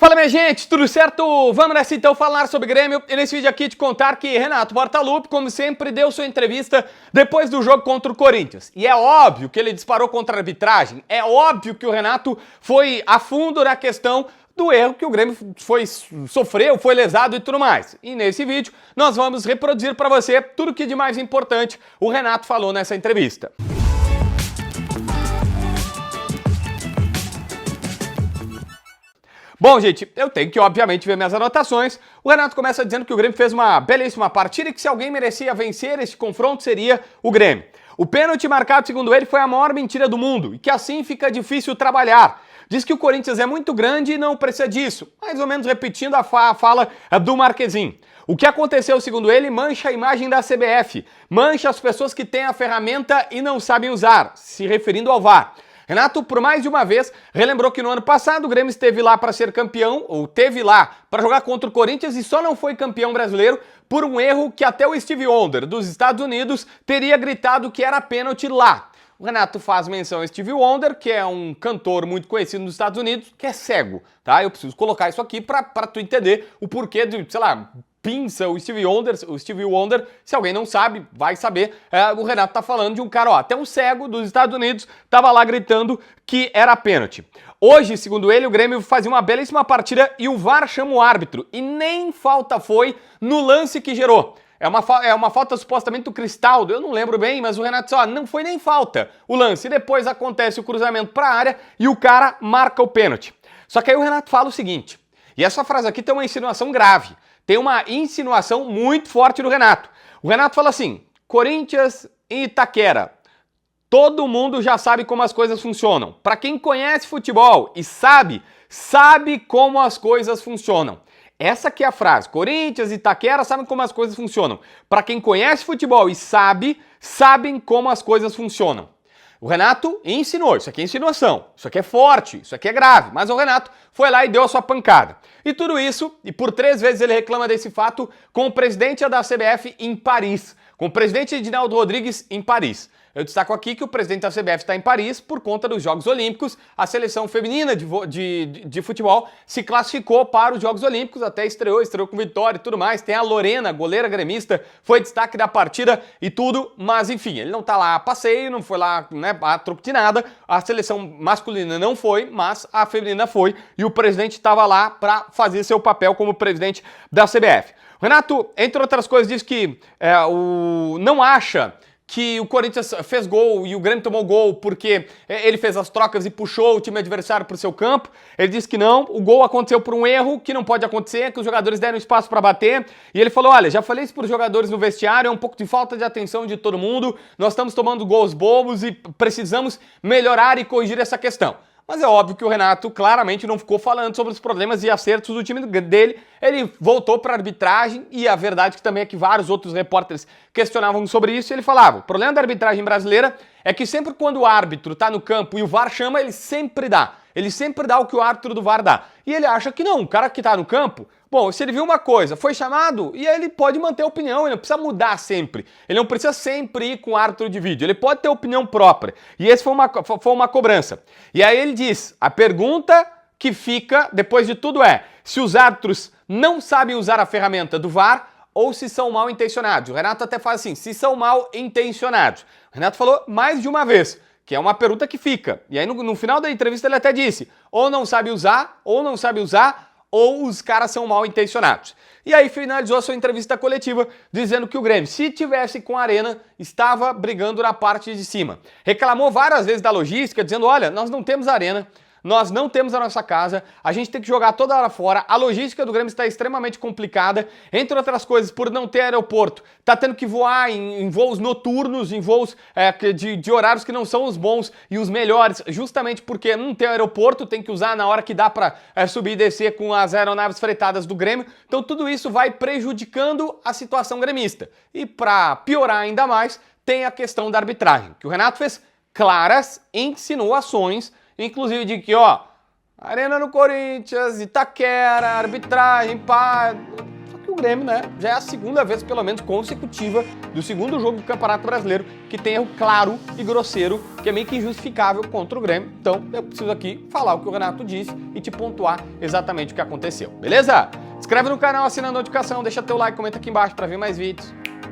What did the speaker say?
Fala minha gente, tudo certo? Vamos nessa então falar sobre Grêmio e nesse vídeo aqui te contar que Renato Portaluppi, como sempre, deu sua entrevista depois do jogo contra o Corinthians. E é óbvio que ele disparou contra a arbitragem, é óbvio que o Renato foi a fundo na questão do erro que o Grêmio sofreu, foi lesado e tudo mais. E nesse vídeo nós vamos reproduzir para você tudo que de mais importante o Renato falou nessa entrevista. Bom, gente, eu tenho que, obviamente, ver minhas anotações. O Renato começa dizendo que o Grêmio fez uma belíssima partida e que se alguém merecia vencer esse confronto seria o Grêmio. O pênalti marcado, segundo ele, foi a maior mentira do mundo e que assim fica difícil trabalhar. Diz que o Corinthians é muito grande e não precisa disso, mais ou menos repetindo a fala do Marquezinho. O que aconteceu, segundo ele, mancha a imagem da CBF, mancha as pessoas que têm a ferramenta e não sabem usar, se referindo ao VAR. Renato, por mais de uma vez, relembrou que no ano passado o Grêmio esteve lá para ser campeão, ou teve lá para jogar contra o Corinthians e só não foi campeão brasileiro por um erro que até o Stevie Wonder, dos Estados Unidos, teria gritado que era pênalti lá. O Renato faz menção a Stevie Wonder, que é um cantor muito conhecido nos Estados Unidos, que é cego, tá? Eu preciso colocar isso aqui para tu entender o porquê de, sei lá, pinça o Stevie Wonder, se alguém não sabe, vai saber. O Renato tá falando de um cara, ó, até um cego dos Estados Unidos tava lá gritando que era pênalti. Hoje, segundo ele, o Grêmio fazia uma belíssima partida e o VAR chama o árbitro. E nem falta foi no lance que gerou. É uma falta supostamente do Cristaldo, eu não lembro bem, mas o Renato disse, ó, não foi nem falta o lance. E depois acontece o cruzamento para a área e o cara marca o pênalti. Só que aí o Renato fala o seguinte, e essa frase aqui tem uma insinuação grave. Tem uma insinuação muito forte do Renato. O Renato fala assim, Corinthians e Itaquera, todo mundo já sabe como as coisas funcionam. Para quem conhece futebol e sabe como as coisas funcionam. Essa aqui é a frase, Corinthians e Itaquera sabem como as coisas funcionam. Para quem conhece futebol e sabem como as coisas funcionam. O Renato insinuou, isso aqui é insinuação, isso aqui é forte, isso aqui é grave, mas o Renato foi lá e deu a sua pancada. E tudo isso, e por 3 vezes ele reclama desse fato, com o presidente da CBF em Paris, com o presidente Edinaldo Rodrigues em Paris. Eu destaco aqui que o presidente da CBF está em Paris por conta dos Jogos Olímpicos. A seleção feminina de futebol se classificou para os Jogos Olímpicos, até estreou com vitória e tudo mais. Tem a Lorena, goleira gremista, foi destaque da partida e tudo, mas enfim, ele não está lá a passeio, não foi lá, né, a troco de nada. A seleção masculina não foi, mas a feminina foi e o presidente estava lá para fazer seu papel como presidente da CBF. O Renato, entre outras coisas, diz que não acha que o Corinthians fez gol e o Grêmio tomou gol porque ele fez as trocas e puxou o time adversário para o seu campo. Ele disse que não, o gol aconteceu por um erro que não pode acontecer, que os jogadores deram espaço para bater. E ele falou, olha, já falei isso para os jogadores no vestiário, é um pouco de falta de atenção de todo mundo, nós estamos tomando gols bobos e precisamos melhorar e corrigir essa questão. Mas é óbvio que o Renato claramente não ficou falando sobre os problemas e acertos do time dele. Ele voltou para a arbitragem e a verdade também é que vários outros repórteres questionavam sobre isso e ele falava, o problema da arbitragem brasileira é que sempre quando o árbitro está no campo e o VAR chama, ele sempre dá o que o árbitro do VAR dá. E ele acha que não, o cara que está no campo, bom, se ele viu uma coisa, foi chamado, e aí ele pode manter a opinião, ele não precisa mudar sempre. Ele não precisa sempre ir com o árbitro de vídeo, ele pode ter opinião própria. E essa foi uma cobrança. E aí ele diz, a pergunta que fica depois de tudo é, se os árbitros não sabem usar a ferramenta do VAR ou se são mal intencionados. O Renato até fala assim, se são mal intencionados. O Renato falou mais de uma vez, que é uma pergunta que fica. E aí no final da entrevista ele até disse, ou não sabe usar, ou os caras são mal intencionados. E aí finalizou a sua entrevista coletiva dizendo que o Grêmio, se tivesse com a Arena, estava brigando na parte de cima. Reclamou várias vezes da logística, dizendo, olha, nós não temos Arena, nós não temos a nossa casa, a gente tem que jogar toda hora fora, a logística do Grêmio está extremamente complicada, entre outras coisas, por não ter aeroporto, tá tendo que voar em voos noturnos, em voos de horários que não são os bons e os melhores, justamente porque não tem aeroporto, tem que usar na hora que dá para subir e descer com as aeronaves fretadas do Grêmio, então tudo isso vai prejudicando a situação gremista. E para piorar ainda mais, tem a questão da arbitragem, que o Renato fez claras insinuações, inclusive de que, ó, Arena no Corinthians, Itaquera, arbitragem, pá. Só que o Grêmio, né, já é a segunda vez, pelo menos, consecutiva do segundo jogo do Campeonato Brasileiro que tem erro claro e grosseiro, que é meio que injustificável contra o Grêmio. Então, eu preciso aqui falar o que o Renato disse e te pontuar exatamente o que aconteceu, beleza? Se inscreve no canal, assina a notificação, deixa teu like, comenta aqui embaixo para ver mais vídeos.